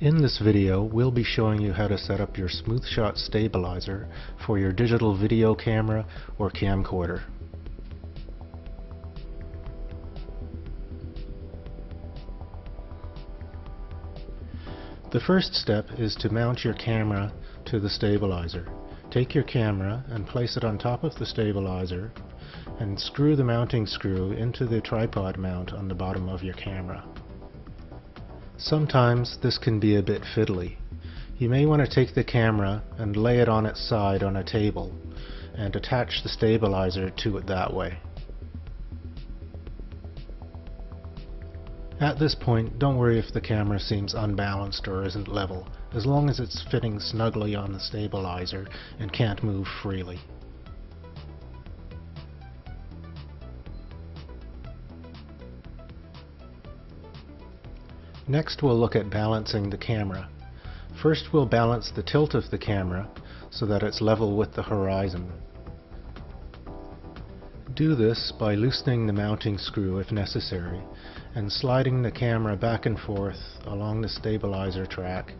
In this video, we'll be showing you how to set up your SmoothShot stabilizer for your digital video camera or camcorder. The first step is to mount your camera to the stabilizer. Take your camera and place it on top of the stabilizer and screw the mounting screw into the tripod mount on the bottom of your camera. Sometimes this can be a bit fiddly. You may want to take the camera and lay it on its side on a table and attach the stabilizer to it that way. At this point, don't worry if the camera seems unbalanced or isn't level, as long as it's fitting snugly on the stabilizer and can't move freely. Next, we'll look at balancing the camera. First, we'll balance the tilt of the camera so that it's level with the horizon. Do this by loosening the mounting screw if necessary and sliding the camera back and forth along the stabilizer track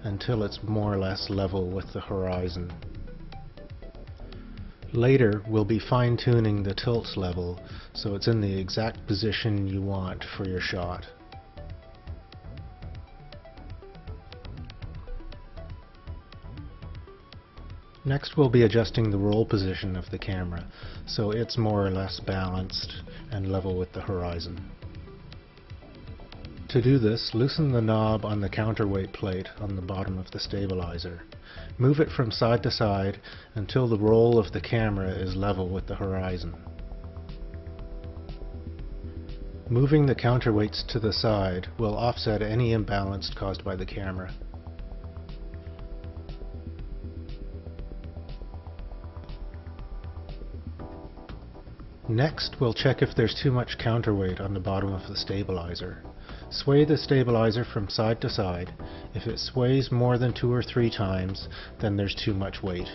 until it's more or less level with the horizon. Later, we'll be fine-tuning the tilt level so it's in the exact position you want for your shot. Next, we'll be adjusting the roll position of the camera so it's more or less balanced and level with the horizon. To do this, loosen the knob on the counterweight plate on the bottom of the stabilizer. Move it from side to side until the roll of the camera is level with the horizon. Moving the counterweights to the side will offset any imbalance caused by the camera. Next, we'll check if there's too much counterweight on the bottom of the stabilizer. Sway the stabilizer from side to side. If it sways more than 2 or 3 times, then there's too much weight.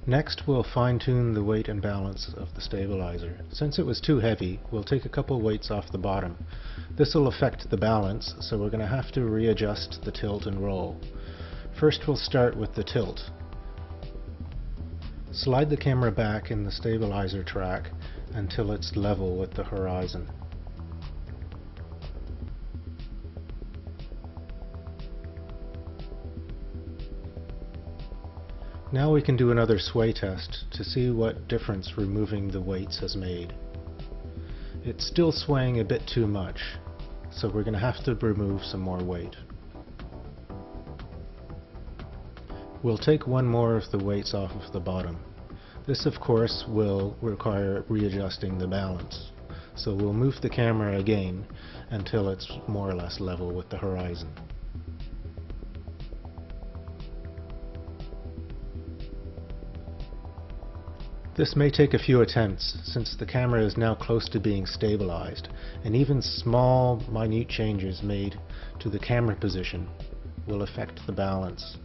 Next, we'll fine-tune the weight and balance of the stabilizer. Since it was too heavy, we'll take a couple weights off the bottom. This will affect the balance, so we're going to have to readjust the tilt and roll. First, we'll start with the tilt. Slide the camera back in the stabilizer track until it's level with the horizon. Now we can do another sway test to see what difference removing the weights has made. It's still swaying a bit too much, so we're going to have to remove some more weight. We'll take one more of the weights off of the bottom. This, of course, will require readjusting the balance. So we'll move the camera again until it's more or less level with the horizon. This may take a few attempts since the camera is now close to being stabilized, and even small, minute changes made to the camera position will affect the balance.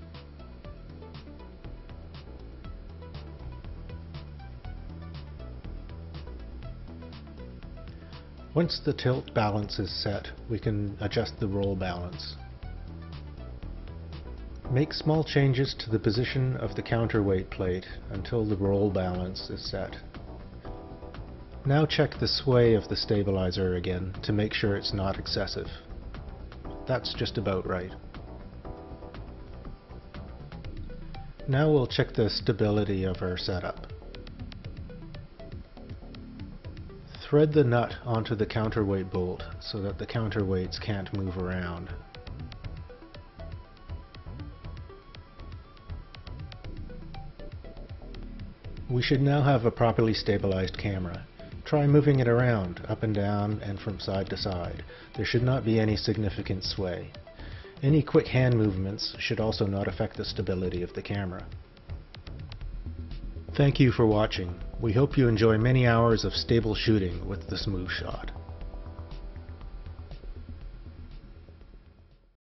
Once the tilt balance is set, we can adjust the roll balance. Make small changes to the position of the counterweight plate until the roll balance is set. Now check the sway of the stabilizer again to make sure it's not excessive. That's just about right. Now we'll check the stability of our setup. Thread the nut onto the counterweight bolt so that the counterweights can't move around. We should now have a properly stabilized camera. Try moving it around, up and down, and from side to side. There should not be any significant sway. Any quick hand movements should also not affect the stability of the camera. Thank you for watching. We hope you enjoy many hours of stable shooting with the SmoothShot.